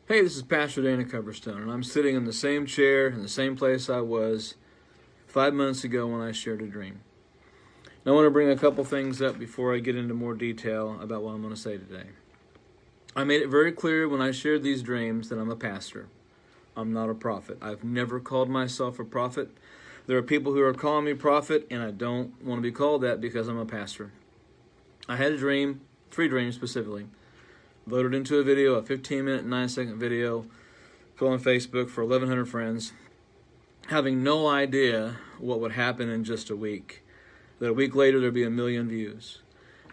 Hey, this is Pastor Dana Coverstone, and I'm sitting in the same chair in the same place I was 5 months ago when I shared a dream. Now, I want to bring a couple things up before I get into more detail about what I'm going to say today. I made it very clear when I shared these dreams that I'm a pastor. I'm not a prophet. I've never called myself a prophet. There are people who are calling me prophet, and I don't want to be called that because I'm a pastor. I had a dream, 3 dreams specifically. Loaded into a video, a 15-minute, 9-second video, put on Facebook for 1,100 friends, having no idea what would happen in just a week. That a week later there'd be 1 million views.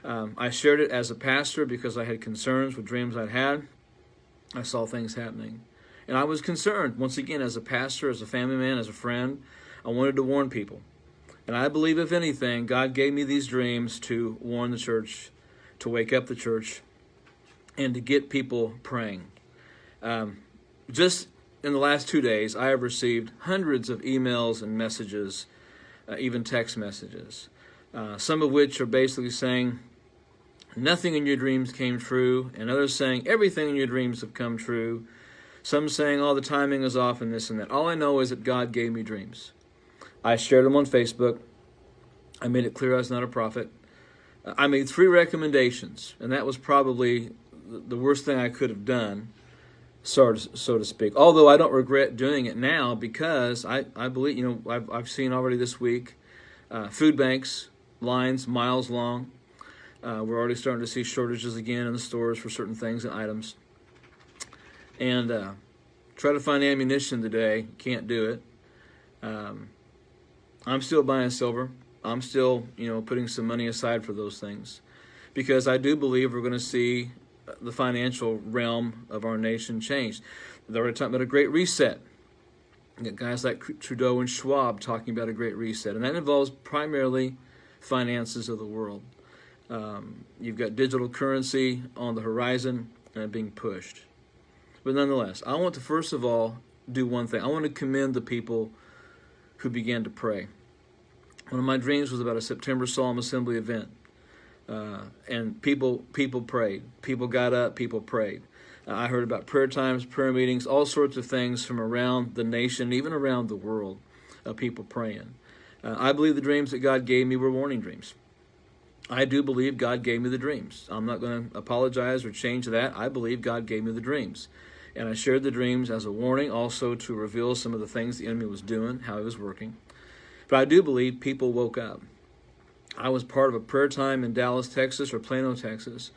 I shared it as a pastor because I had concerns with dreams I'd had. I saw things happening. And I was concerned, once again, as a pastor, as a family man, as a friend. I wanted to warn people. And I believe, if anything, God gave me these dreams to warn the church, to wake up the church, and to get people praying. Just in the last 2 days, I have received hundreds of emails and messages, even text messages, some of which are basically saying, nothing in your dreams came true, and others saying, everything in your dreams have come true. Some saying, the timing is off and this and that. All I know is that God gave me dreams. I shared them on Facebook. I made it clear I was not a prophet. I made 3 recommendations, and that was probably the worst thing I could have done, so to speak. Although I don't regret doing it now, because I believe, I've seen already this week food banks, lines miles long. We're already starting to see shortages again in the stores for certain things and items. And try to find ammunition today, can't do it. I'm still buying silver. I'm still, putting some money aside for those things, because I do believe we're going to see the financial realm of our nation changed. They're already talking about a great reset. You got guys like Trudeau and Schwab talking about a great reset, and that involves primarily finances of the world. You've got digital currency on the horizon and being pushed. But nonetheless, I want to first of all do one thing. I want to commend the people who began to pray. One of my dreams was about a September Psalm Assembly event. And people prayed. People got up, people prayed. I heard about prayer times, prayer meetings, all sorts of things from around the nation, even around the world, of people praying. I believe the dreams that God gave me were warning dreams. I do believe God gave me the dreams. I'm not going to apologize or change that. I believe God gave me the dreams. And I shared the dreams as a warning, also to reveal some of the things the enemy was doing, how he was working. But I do believe people woke up. I was part of a prayer time in Dallas, Texas, or Plano, Texas,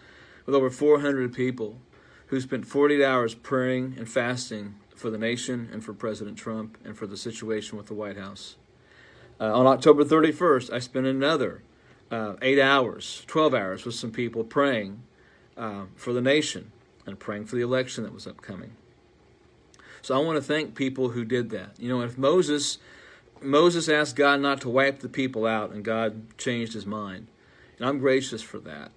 with over 400 people who spent 48 hours praying and fasting for the nation and for President Trump and for the situation with the White House. On October 31st, I spent another 8 hours, 12 hours with some people praying for the nation and praying for the election that was upcoming. So I want to thank people who did that. If Moses asked God not to wipe the people out, and God changed his mind. And I'm gracious for that.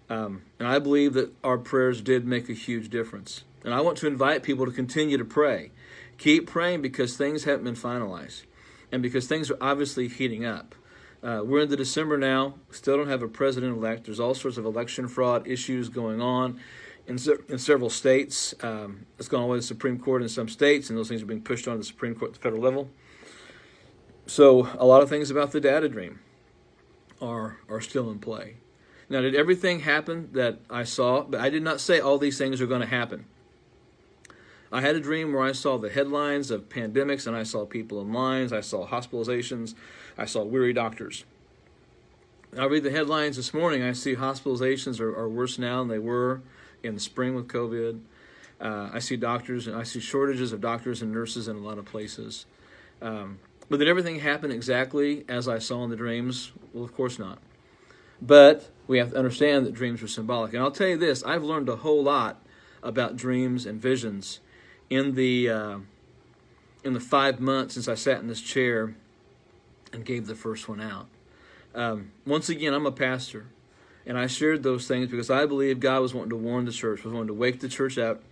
And I believe that our prayers did make a huge difference. And I want to invite people to continue to pray. Keep praying, because things haven't been finalized. And because things are obviously heating up. We're into December now. Still don't have a president-elect. There's all sorts of election fraud issues going on in several states. It's gone all the way to the Supreme Court in some states, and those things are being pushed on to the Supreme Court at the federal level. So a lot of things about the data dream are still in play. Now, did everything happen that I saw? But I did not say all these things are going to happen. I had a dream where I saw the headlines of pandemics, and I saw people in lines, I saw hospitalizations, I saw weary doctors. I read the headlines this morning. I see hospitalizations are worse now than they were in the spring with COVID. I see doctors, and I see shortages of doctors and nurses in a lot of places. But did everything happen exactly as I saw in the dreams? Well, of course not. But we have to understand that dreams are symbolic. And I'll tell you this, I've learned a whole lot about dreams and visions in the 5 months since I sat in this chair and gave the first one out. Once again, I'm a pastor, and I shared those things because I believe God was wanting to warn the church, was wanting to wake the church up,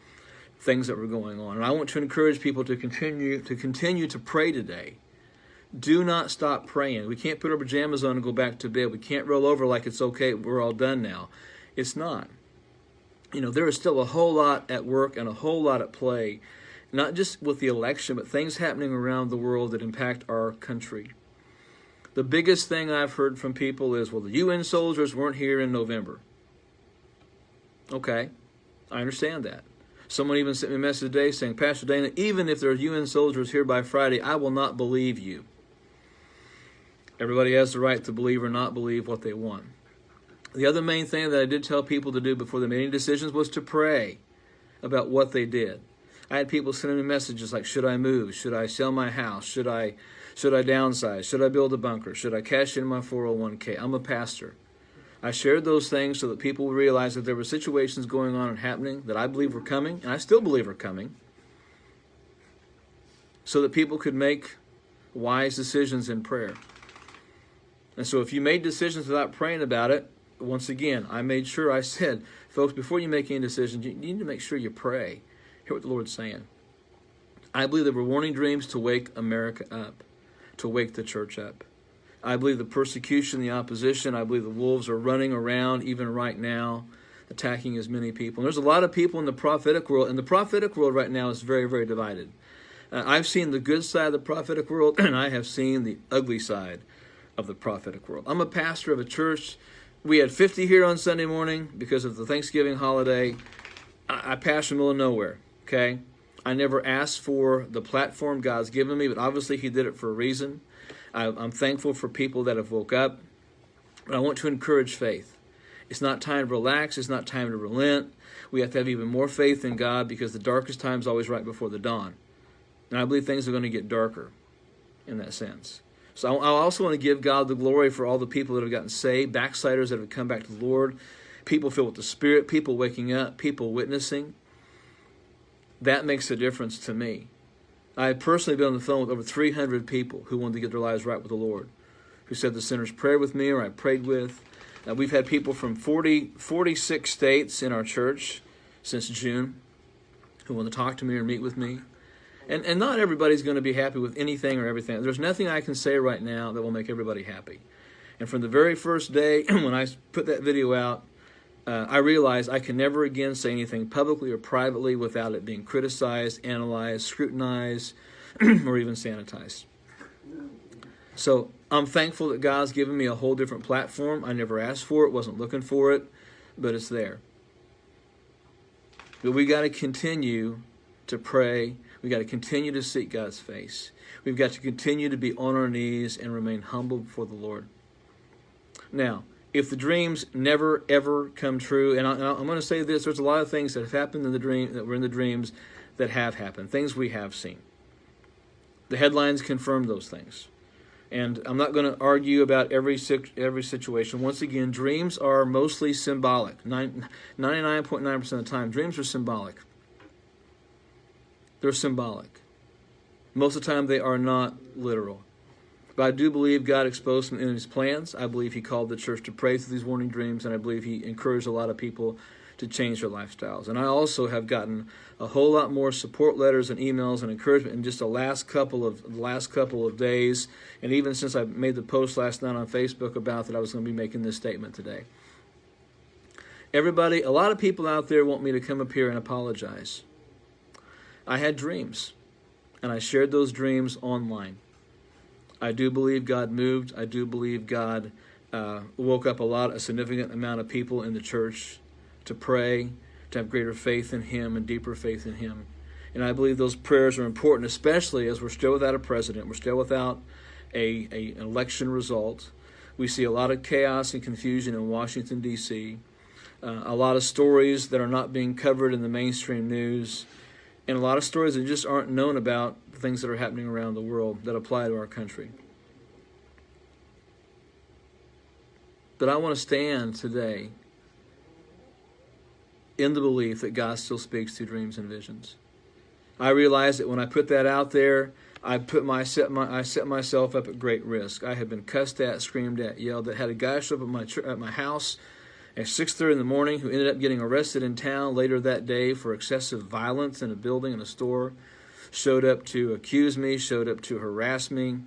things that were going on. And I want to encourage people to continue to pray today. Do not stop praying. We can't put our pajamas on and go back to bed. We can't roll over like it's okay, we're all done now. It's not. there is still a whole lot at work and a whole lot at play, not just with the election, but things happening around the world that impact our country. The biggest thing I've heard from people is, well, the UN soldiers weren't here in November. Okay, I understand that. Someone even sent me a message today saying, Pastor Dana, even if there are UN soldiers here by Friday, I will not believe you. Everybody has the right to believe or not believe what they want. The other main thing that I did tell people to do before they made any decisions was to pray about what they did. I had people sending me messages like, should I move? Should I sell my house? Should I downsize? Should I build a bunker? Should I cash in my 401k? I'm a pastor. I shared those things so that people would realize that there were situations going on and happening that I believe were coming, and I still believe are coming, so that people could make wise decisions in prayer. And so if you made decisions without praying about it, once again, I made sure I said, folks, before you make any decisions, you need to make sure you pray. Hear what the Lord's saying. I believe there were warning dreams to wake America up, to wake the church up. I believe the persecution, the opposition, I believe the wolves are running around even right now, attacking as many people. And there's a lot of people in the prophetic world, and the prophetic world right now is very, very divided. I've seen the good side of the prophetic world, and I have seen the ugly side of the prophetic world. I'm a pastor of a church. We had 50 here on Sunday morning because of the Thanksgiving holiday. I pastor in the middle of nowhere, okay? I never asked for the platform God's given me, but obviously He did it for a reason. I'm thankful for people that have woke up, but I want to encourage faith. It's not time to relax. It's not time to relent. We have to have even more faith in God because the darkest time is always right before the dawn. And I believe things are going to get darker in that sense. So I also want to give God the glory for all the people that have gotten saved, backsliders that have come back to the Lord, people filled with the Spirit, people waking up, people witnessing. That makes a difference to me. I have personally been on the phone with over 300 people who wanted to get their lives right with the Lord, who said the sinner's prayer with me or I prayed with. We've had people from 46 states in our church since June who want to talk to me or meet with me. And not everybody's going to be happy with anything or everything. There's nothing I can say right now that will make everybody happy. And from the very first day when I put that video out, I realized I can never again say anything publicly or privately without it being criticized, analyzed, scrutinized, or even sanitized. So I'm thankful that God's given me a whole different platform. I never asked for it, wasn't looking for it, but it's there. But we got to continue to pray. We got to continue to seek God's face. We've got to continue to be on our knees and remain humble before the Lord. Now, if the dreams never, ever come true, and I'm going to say this, there's a lot of things that have happened in the dream, that were in the dreams that have happened, things we have seen. The headlines confirm those things. And I'm not going to argue about every situation. Once again, dreams are mostly symbolic. 99.9% of the time, dreams are symbolic. They're symbolic. Most of the time, they are not literal. But I do believe God exposed them in His plans. I believe He called the church to pray through these warning dreams, and I believe He encouraged a lot of people to change their lifestyles. And I also have gotten a whole lot more support letters and emails and encouragement in just the last couple of days, and even since I made the post last night on Facebook about that I was going to be making this statement today. Everybody, a lot of people out there want me to come up here and apologize. I had dreams, and I shared those dreams online. I do believe God moved. I do believe God woke up a significant amount of people in the church to pray, to have greater faith in Him and deeper faith in Him. And I believe those prayers are important, especially as we're still without a president. We're still without an election result. We see a lot of chaos and confusion in Washington, D.C., a lot of stories that are not being covered in the mainstream news, and a lot of stories that just aren't known about things that are happening around the world that apply to our country. But I want to stand today in the belief that God still speaks through dreams and visions. I realize that when I put that out there, I set myself up at great risk. I had been cussed at, screamed at, yelled at. Had a guy show up at my house at 6:30 in the morning who ended up getting arrested in town later that day for excessive violence in a building in a store. Showed up to accuse me, showed up to harass me.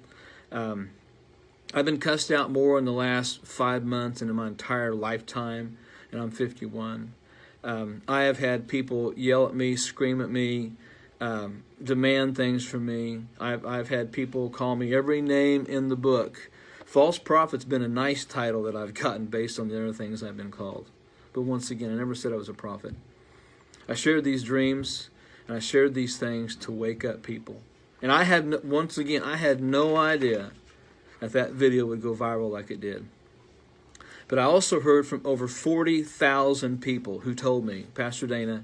I've been cussed out more in the last 5 months than in my entire lifetime, and I'm 51. I have had people yell at me, scream at me, demand things from me. I've had people call me every name in the book. False prophet's been a nice title that I've gotten based on the other things I've been called. But once again, I never said I was a prophet. I shared these dreams, and I shared these things to wake up people. And I had no idea that video would go viral like it did. But I also heard from over 40,000 people who told me, Pastor Dana,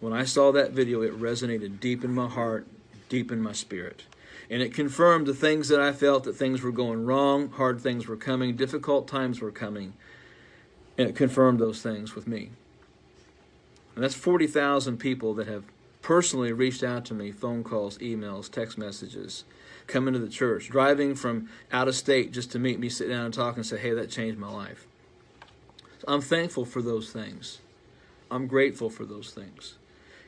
when I saw that video, it resonated deep in my heart, deep in my spirit. And it confirmed the things that I felt, that things were going wrong, hard things were coming, difficult times were coming. And it confirmed those things with me. And that's 40,000 people that have personally reached out to me, phone calls, emails, text messages, coming to the church, driving from out of state just to meet me, sit down and talk and say, hey, that changed my life. So I'm thankful for those things. I'm grateful for those things.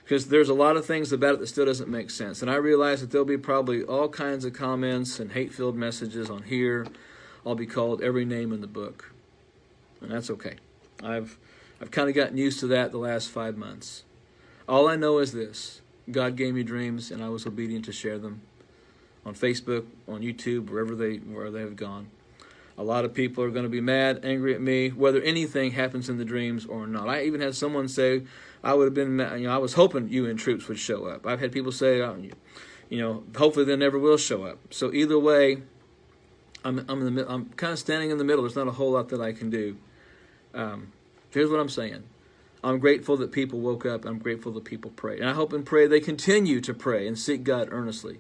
Because there's a lot of things about it that still doesn't make sense. And I realize that there'll be probably all kinds of comments and hate-filled messages on here. I'll be called every name in the book. And that's okay. I've kind of gotten used to that the last 5 months. All I know is this. God gave me dreams, and I was obedient to share them on Facebook, on YouTube, wherever they have gone. A lot of people are going to be mad, angry at me, whether anything happens in the dreams or not. I even had someone say, I would have been, I was hoping UN troops would show up. I've had people say, hopefully they never will show up. So either way, I'm kind of standing in the middle. There's not a whole lot that I can do. Here's what I'm saying. I'm grateful that people woke up. I'm grateful that people prayed. And I hope and pray they continue to pray and seek God earnestly.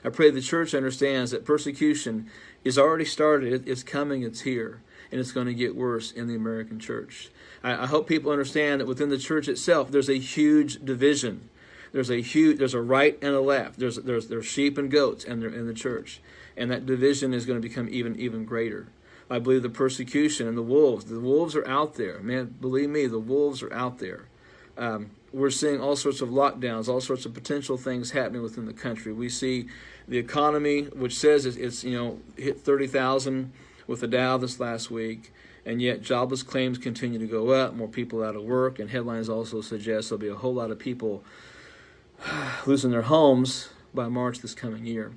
I pray the church understands that persecution is already started. It's coming. It's here. And it's going to get worse in the American church. I hope people understand that within the church itself, there's a huge division. There's a right and a left. There's sheep and goats in the church. And that division is going to become even greater. I believe the persecution and the wolves are out there. Man, believe me, the wolves are out there. We're seeing all sorts of lockdowns, all sorts of potential things happening within the country. We see the economy, which says it's hit 30,000 with the Dow this last week, and yet jobless claims continue to go up, more people out of work, and headlines also suggest there'll be a whole lot of people losing their homes by March this coming year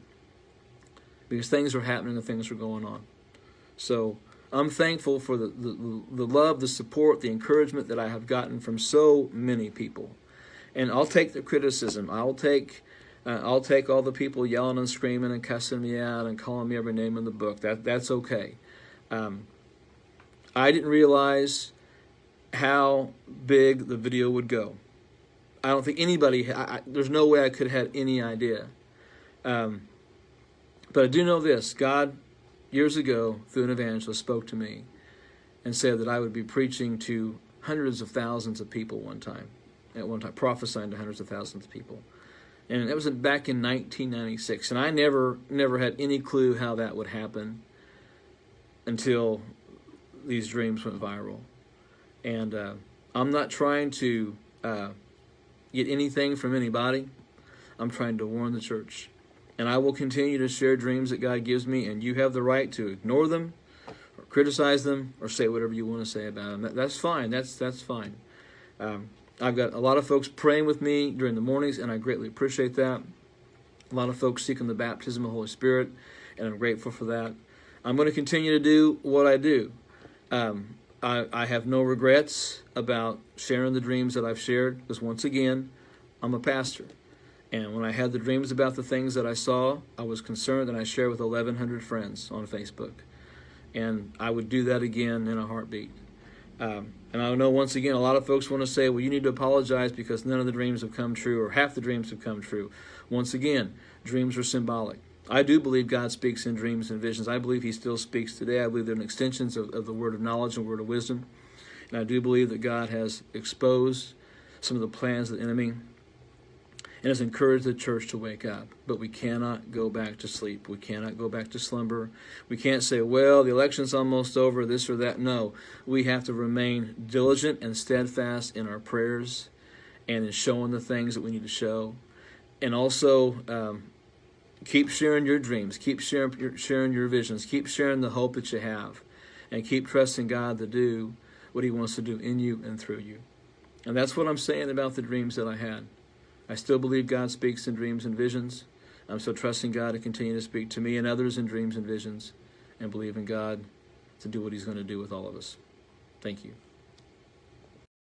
because things are happening and things are going on. So I'm thankful for the love, the support, the encouragement that I have gotten from so many people. And I'll take the criticism. I'll take all the people yelling and screaming and cussing me out and calling me every name in the book. That's okay. I didn't realize how big the video would go. I don't think anybody, there's no way I could have had any idea. But I do know this. God, years ago, through an evangelist, spoke to me and said that I would be preaching to hundreds of thousands of people at one time, prophesying to hundreds of thousands of people. And that was back in 1996. And I never had any clue how that would happen until these dreams went viral. And I'm not trying to get anything from anybody. I'm trying to warn the church. And I will continue to share dreams that God gives me, and you have the right to ignore them or criticize them or say whatever you want to say about them. That's fine. That's fine. I've got a lot of folks praying with me during the mornings, and I greatly appreciate that. A lot of folks seeking the baptism of the Holy Spirit, and I'm grateful for that. I'm going to continue to do what I do. I have no regrets about sharing the dreams that I've shared, because once again, I'm a pastor. And when I had the dreams about the things that I saw, I was concerned, and I shared with 1,100 friends on Facebook. And I would do that again in a heartbeat. And I know, once again, a lot of folks want to say, well, you need to apologize because none of the dreams have come true, or half the dreams have come true. Once again, dreams are symbolic. I do believe God speaks in dreams and visions. I believe he still speaks today. I believe they're extensions of the word of knowledge and word of wisdom. And I do believe that God has exposed some of the plans of the enemy and has encouraged the church to wake up. But we cannot go back to sleep. We cannot go back to slumber. We can't say, well, the election's almost over, this or that. No, we have to remain diligent and steadfast in our prayers and in showing the things that we need to show. And also keep sharing your dreams. Keep sharing your visions. Keep sharing the hope that you have. And keep trusting God to do what he wants to do in you and through you. And that's what I'm saying about the dreams that I had. I still believe God speaks in dreams and visions. I'm still trusting God to continue to speak to me and others in dreams and visions, and believe in God to do what he's going to do with all of us. Thank you.